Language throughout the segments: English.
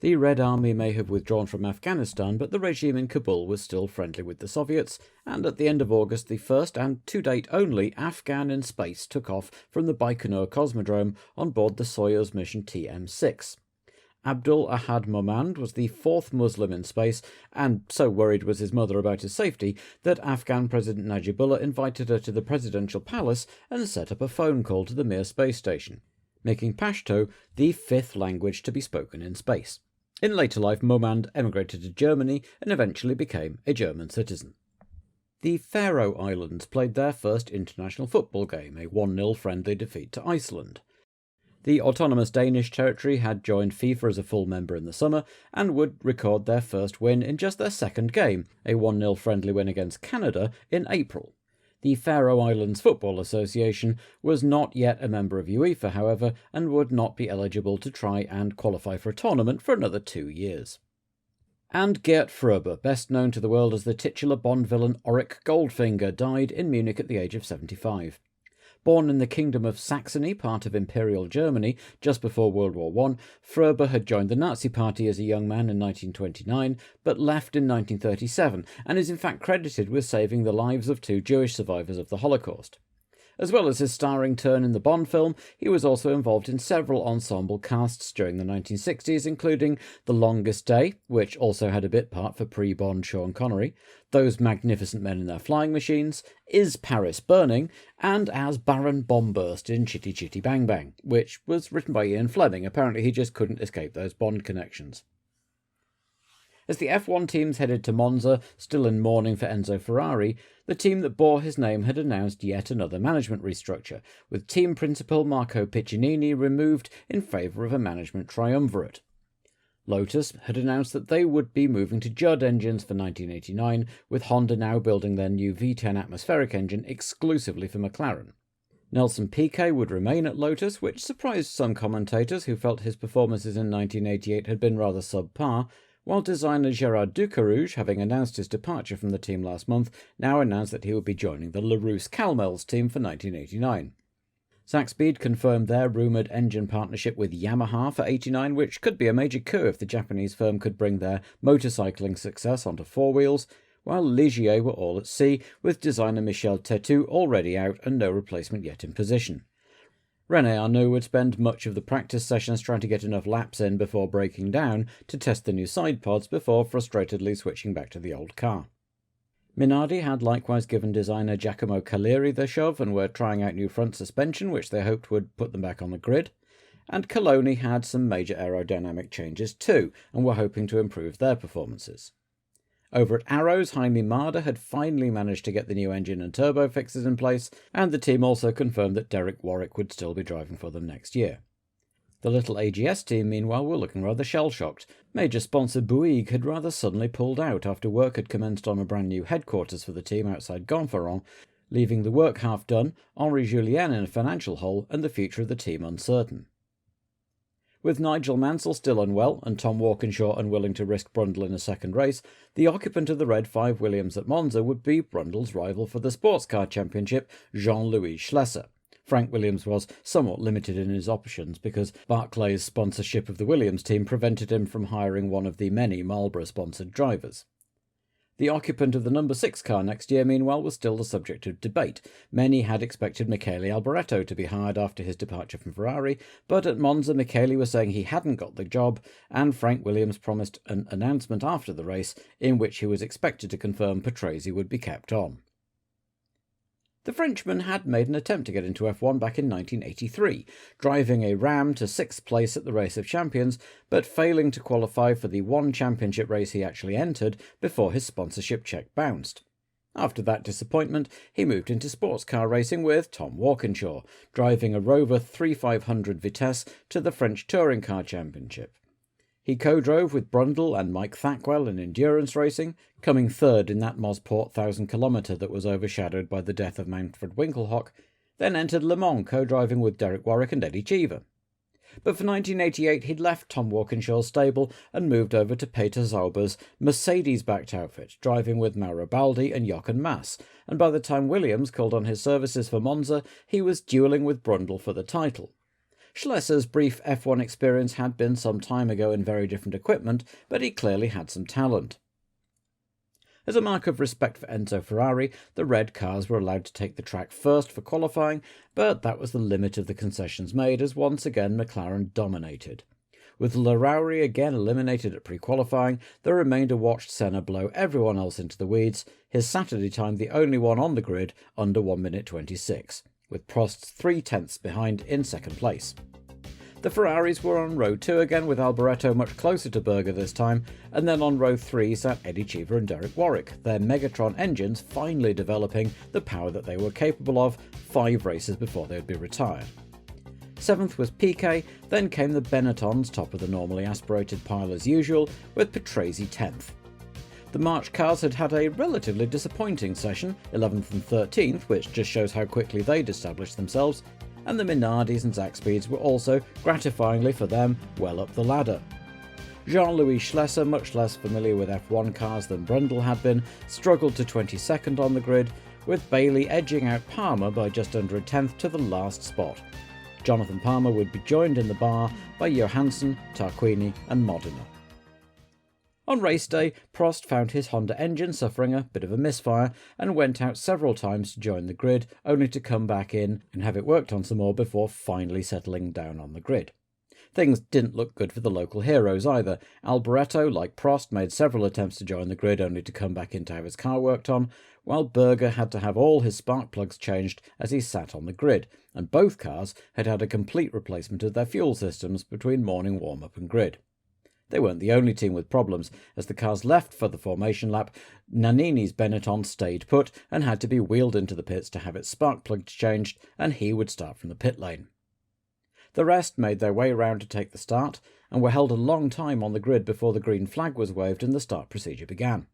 The Red Army may have withdrawn from Afghanistan, but the regime in Kabul was still friendly with the Soviets, and at the end of August the first and to date only Afghan in space took off from the Baikonur Cosmodrome on board the Soyuz mission TM-6. Abdul Ahad Momand was the fourth Muslim in space, and so worried was his mother about his safety that Afghan President Najibullah invited her to the presidential palace and set up a phone call to the Mir space station, making Pashto the fifth language to be spoken in space. In later life, Momand emigrated to Germany and eventually became a German citizen. The Faroe Islands played their first international football game, a 1-0 friendly defeat to Iceland. The autonomous Danish territory had joined FIFA as a full member in the summer and would record their first win in just their second game, a 1-0 friendly win against Canada in April. The Faroe Islands Football Association was not yet a member of UEFA, however, and would not be eligible to try and qualify for a tournament for another 2 years. And Gert Fröbe, best known to the world as the titular Bond villain Auric Goldfinger, died in Munich at the age of 75. Born in the Kingdom of Saxony, part of Imperial Germany, just before World War I, Fröbe had joined the Nazi Party as a young man in 1929, but left in 1937, and is in fact credited with saving the lives of 2 Jewish survivors of the Holocaust. As well as his starring turn in the Bond film, he was also involved in several ensemble casts during the 1960s, including The Longest Day, which also had a bit part for pre-Bond Sean Connery, Those Magnificent Men in Their Flying Machines, Is Paris Burning, and as Baron Bombburst in Chitty Chitty Bang Bang, which was written by Ian Fleming. Apparently he just couldn't escape those Bond connections. As the F1 teams headed to Monza, still in mourning for Enzo Ferrari, the team that bore his name had announced yet another management restructure, with team principal Marco Piccinini removed in favour of a management triumvirate. Lotus had announced that they would be moving to Judd engines for 1989, with Honda now building their new V10 atmospheric engine exclusively for McLaren. Nelson Piquet would remain at Lotus, which surprised some commentators who felt his performances in 1988 had been rather subpar, while designer Gerard Ducarouge, having announced his departure from the team last month, now announced that he would be joining the Larousse Calmels team for 1989. Zakspeed confirmed their rumoured engine partnership with Yamaha for 89, which could be a major coup if the Japanese firm could bring their motorcycling success onto four wheels, while Ligier were all at sea, with designer Michel Tetu already out and no replacement yet in position. René Arnoux would spend much of the practice sessions trying to get enough laps in before breaking down to test the new side pods before frustratedly switching back to the old car. Minardi had likewise given designer Giacomo Caleri the shove and were trying out new front suspension, which they hoped would put them back on the grid, and Coloni had some major aerodynamic changes too, and were hoping to improve their performances. Over at Arrows, Jaime Marder had finally managed to get the new engine and turbo fixes in place, and the team also confirmed that Derek Warwick would still be driving for them next year. The little AGS team, meanwhile, were looking rather shell-shocked. Major sponsor Bouygues had rather suddenly pulled out after work had commenced on a brand new headquarters for the team outside Gonfaron, leaving the work half done, Henri Julien in a financial hole, and the future of the team uncertain. With Nigel Mansell still unwell and Tom Walkinshaw unwilling to risk Brundle in a second race, the occupant of the Red 5 Williams at Monza would be Brundle's rival for the Sports Car Championship, Jean-Louis Schlesser. Frank Williams was somewhat limited in his options because Barclay's sponsorship of the Williams team prevented him from hiring one of the many Marlboro-sponsored drivers. The occupant of the number 6 car next year, meanwhile, was still the subject of debate. Many had expected Michele Alboreto to be hired after his departure from Ferrari, but at Monza Michele was saying he hadn't got the job, and Frank Williams promised an announcement after the race in which he was expected to confirm Patrese would be kept on. The Frenchman had made an attempt to get into F1 back in 1983, driving a Ram to 6th place at the Race of Champions, but failing to qualify for the one championship race he actually entered before his sponsorship check bounced. After that disappointment, he moved into sports car racing with Tom Walkinshaw, driving a Rover 3500 Vitesse to the French Touring Car Championship. He co-drove with Brundle and Mike Thackwell in endurance racing, coming third in that Mosport 1000km that was overshadowed by the death of Manfred Winkelhock, then entered Le Mans co-driving with Derek Warwick and Eddie Cheever. But for 1988 he'd left Tom Walkinshaw's stable and moved over to Peter Zauber's Mercedes-backed outfit, driving with Mauro Baldi and Jochen Mass, and by the time Williams called on his services for Monza, he was duelling with Brundle for the title. Schlesser's brief F1 experience had been some time ago in very different equipment, but he clearly had some talent. As a mark of respect for Enzo Ferrari, the red cars were allowed to take the track first for qualifying, but that was the limit of the concessions made, as once again McLaren dominated. With Larrauri again eliminated at pre-qualifying, the remainder watched Senna blow everyone else into the weeds, his Saturday time the only one on the grid under 1 minute 26, with Prost's 3/10 behind in second place. The Ferraris were on row 2 again, with Alboreto much closer to Berger this time, and then on row 3 sat Eddie Cheever and Derek Warwick, their Megatron engines finally developing the power that they were capable of 5 races before they would be retired. 7th was Piquet, then came the Benettons, top of the normally aspirated pile as usual, with Patrese 10th. The March cars had had a relatively disappointing session, 11th and 13th, which just shows how quickly they'd established themselves, and the Minardis and Zaxpeeds were also, gratifyingly for them, well up the ladder. Jean-Louis Schlesser, much less familiar with F1 cars than Brundle had been, struggled to 22nd on the grid, with Bailey edging out Palmer by just under a tenth to the last spot. Jonathan Palmer would be joined in the bar by Johansson, Tarquini and Modena. On race day, Prost found his Honda engine suffering a bit of a misfire and went out several times to join the grid, only to come back in and have it worked on some more before finally settling down on the grid. Things didn't look good for the local heroes either. Alboreto, like Prost, made several attempts to join the grid only to come back in to have his car worked on, while Berger had to have all his spark plugs changed as he sat on the grid, and both cars had had a complete replacement of their fuel systems between morning warm-up and grid. They weren't the only team with problems. As the cars left for the formation lap, Nannini's Benetton stayed put and had to be wheeled into the pits to have its spark plugs changed, and he would start from the pit lane. The rest made their way round to take the start, and were held a long time on the grid before the green flag was waved and the start procedure began.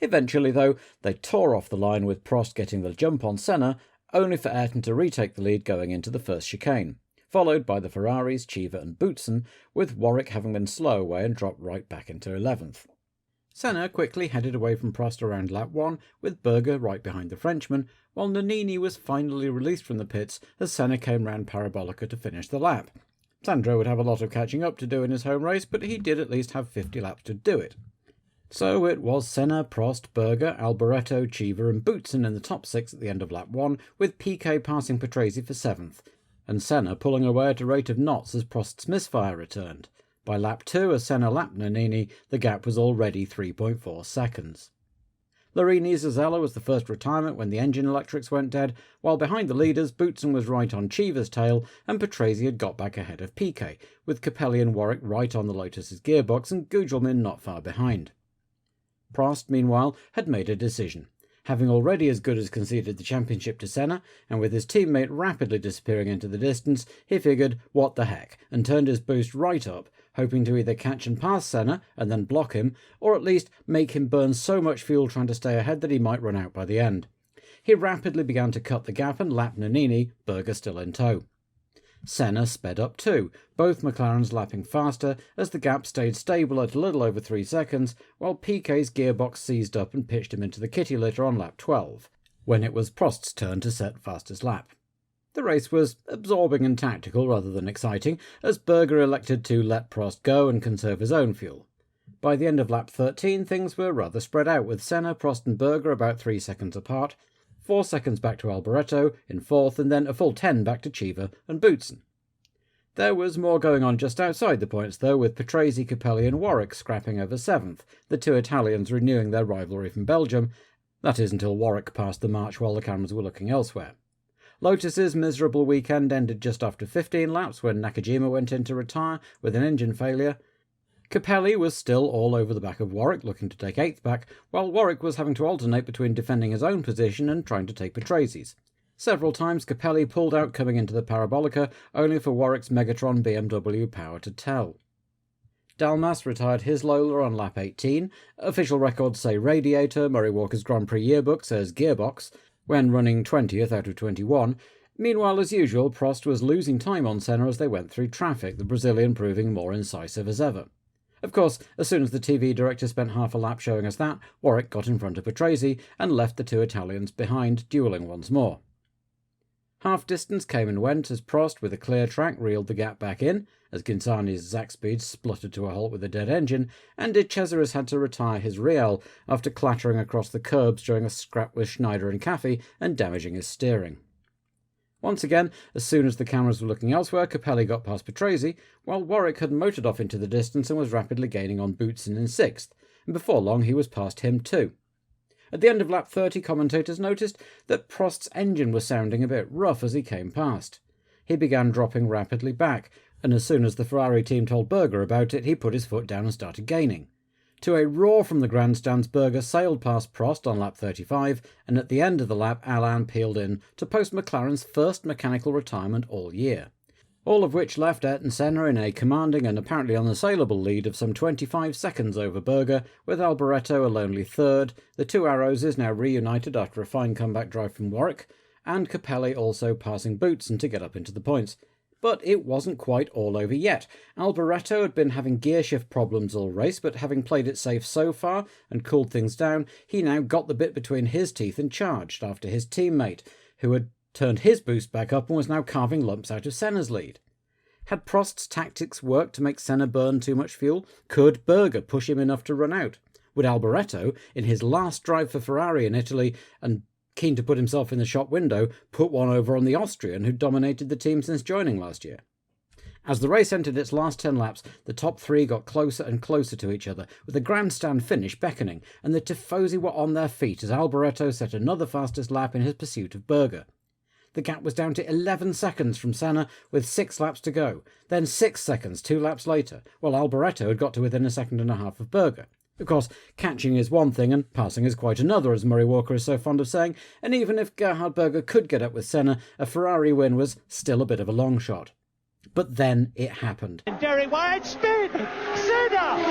Eventually, though, they tore off the line, with Prost getting the jump on Senna, only for Ayrton to retake the lead going into the first chicane, followed by the Ferraris, Cheever and Boutsen, with Warwick having been slow away and dropped right back into 11th. Senna quickly headed away from Prost around lap 1, with Berger right behind the Frenchman, while Nannini was finally released from the pits as Senna came round Parabolica to finish the lap. Sandro would have a lot of catching up to do in his home race, but he did at least have 50 laps to do it. So it was Senna, Prost, Berger, Alboreto, Cheever and Boutsen in the top 6 at the end of lap 1, with Piquet passing Patrese for 7th, and Senna pulling away at a rate of knots as Prost's misfire returned. By lap 2, as Senna lapped Nannini, the gap was already 3.4 seconds. Larini Zazella was the first retirement when the engine electrics went dead, while behind the leaders, Boutsen was right on Cheever's tail, and Patrese had got back ahead of Piquet, with Capelli and Warwick right on the Lotus's gearbox and Gugelmin not far behind. Prost, meanwhile, had made a decision. Having already as good as conceded the championship to Senna, and with his teammate rapidly disappearing into the distance, he figured, what the heck, and turned his boost right up, hoping to either catch and pass Senna and then block him, or at least make him burn so much fuel trying to stay ahead that he might run out by the end. He rapidly began to cut the gap and lap Nannini, Berger still in tow. Senna sped up too, both McLarens lapping faster as the gap stayed stable at a little over 3 seconds, while Piquet's gearbox seized up and pitched him into the kitty litter on lap 12, when it was Prost's turn to set fastest lap. The race was absorbing and tactical rather than exciting, as Berger elected to let Prost go and conserve his own fuel. By the end of lap 13, things were rather spread out, with Senna, Prost and Berger about 3 seconds apart, 4 seconds back to Alboreto in 4th, and then a full 10 back to Cheever and Boutsen. There was more going on just outside the points, though, with Patrese, Capelli and Warwick scrapping over 7th, the 2 Italians renewing their rivalry from Belgium, that is until Warwick passed the march while the cameras were looking elsewhere. Lotus's miserable weekend ended just after 15 laps when Nakajima went in to retire with an engine failure. Capelli was still all over the back of Warwick, looking to take 8th back, while Warwick was having to alternate between defending his own position and trying to take Patrese's. Several times Capelli pulled out coming into the Parabolica, only for Warwick's Megatron BMW power to tell. Dalmas retired his Lola on lap 18, official records say Radiator, Murray Walker's Grand Prix yearbook says Gearbox, when running 20th out of 21. Meanwhile, as usual, Prost was losing time on Senna as they went through traffic, the Brazilian proving more incisive as ever. Of course, as soon as the TV director spent half a lap showing us that, Warwick got in front of Patrese and left the 2 Italians behind, duelling once more. Half distance came and went as Prost, with a clear track, reeled the gap back in, as Quintana's Zack speed spluttered to a halt with a dead engine, and De Cesaris had to retire his Riel after clattering across the curbs during a scrap with Schneider and Caffey and damaging his steering. Once again, as soon as the cameras were looking elsewhere, Capelli got past Patrese, while Warwick had motored off into the distance and was rapidly gaining on Boutsen in 6th, and before long he was past him too. At the end of lap 30, commentators noticed that Prost's engine was sounding a bit rough as he came past. He began dropping rapidly back, and as soon as the Ferrari team told Berger about it, he put his foot down and started gaining. To a roar from the grandstands, Berger sailed past Prost on lap 35, and at the end of the lap, Alain peeled in to post McLaren's first mechanical retirement all year. All of which left Ayrton Senna in a commanding and apparently unassailable lead of some 25 seconds over Berger, with Alboreto a lonely third, the two Arrows is now reunited after a fine comeback drive from Warwick, and Capelli also passing Boutsen to get up into the points. But it wasn't quite all over yet. Alboreto had been having gearshift problems all race, but having played it safe so far and cooled things down, he now got the bit between his teeth and charged after his teammate, who had turned his boost back up and was now carving lumps out of Senna's lead. Had Prost's tactics worked to make Senna burn too much fuel? Could Berger push him enough to run out? Would Alboreto, in his last drive for Ferrari in Italy, and keen to put himself in the shop window, put one over on the Austrian who dominated the team since joining last year? As the race entered its last 10 laps, the top three got closer and closer to each other, with the grandstand finish beckoning, and the Tifosi were on their feet as Alboreto set another fastest lap in his pursuit of Berger. The gap was down to 11 seconds from Senna, with 6 laps to go, then 6 seconds 2 laps later, while Alboreto had got to within a second and a half of Berger. Of course, catching is one thing and passing is quite another, as Murray Walker is so fond of saying, and even if Gerhard Berger could get up with Senna, a Ferrari win was still a bit of a long shot. But then it happened. Very wide spin! Senna!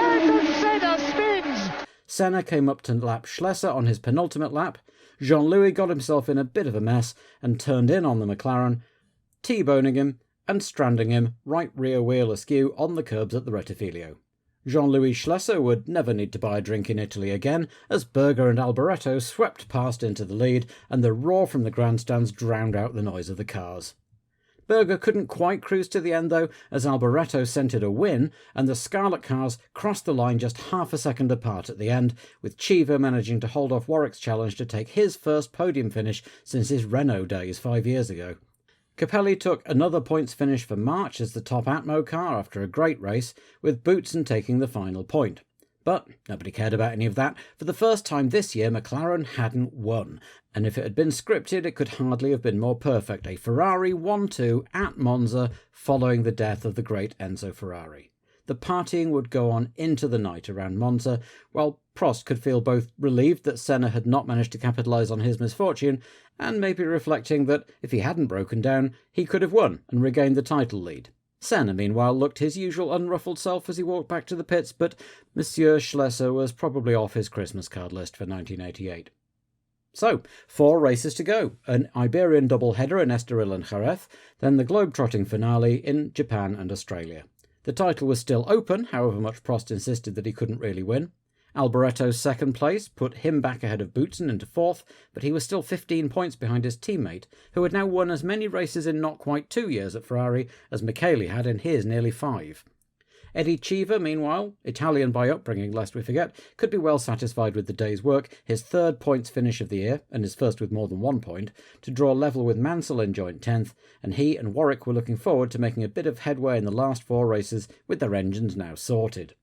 Ayrton Senna spins! Senna came up to lap Schlesser on his penultimate lap. Jean-Louis got himself in a bit of a mess and turned in on the McLaren, T-boning him and stranding him right rear wheel askew on the curbs at the Rettifilio. Jean-Louis Schlesser would never need to buy a drink in Italy again, as Berger and Alboreto swept past into the lead, and the roar from the grandstands drowned out the noise of the cars. Berger couldn't quite cruise to the end though, as Alboreto scented a win, and the Scarlet cars crossed the line just half a second apart at the end, with Cheever managing to hold off Warwick's challenge to take his first podium finish since his Renault days 5 years ago. Capelli took another points finish for March as the top Atmo car after a great race, with Boutsen taking the final point. But nobody cared about any of that. For the first time this year, McLaren hadn't won, and if it had been scripted, it could hardly have been more perfect. A Ferrari 1-2 at Monza following the death of the great Enzo Ferrari. The partying would go on into the night around Monza, while Prost could feel both relieved that Senna had not managed to capitalise on his misfortune, and maybe reflecting that if he hadn't broken down, he could have won and regained the title lead. Senna, meanwhile, looked his usual unruffled self as he walked back to the pits, but Monsieur Schlesser was probably off his Christmas card list for 1988. So, 4 races to go, an Iberian double-header in Estoril and Jerez, then the globe-trotting finale in Japan and Australia. The title was still open, however much Prost insisted that he couldn't really win. Alboreto's second place put him back ahead of Boutsen into 4th, but he was still 15 points behind his teammate, who had now won as many races in not quite 2 years at Ferrari as Michele had in his nearly 5. Eddie Cheever, meanwhile, Italian by upbringing lest we forget, could be well satisfied with the day's work, his 3rd points finish of the year, and his first with more than 1 point, to draw level with Mansell in joint 10th, and he and Warwick were looking forward to making a bit of headway in the last 4 races with their engines now sorted.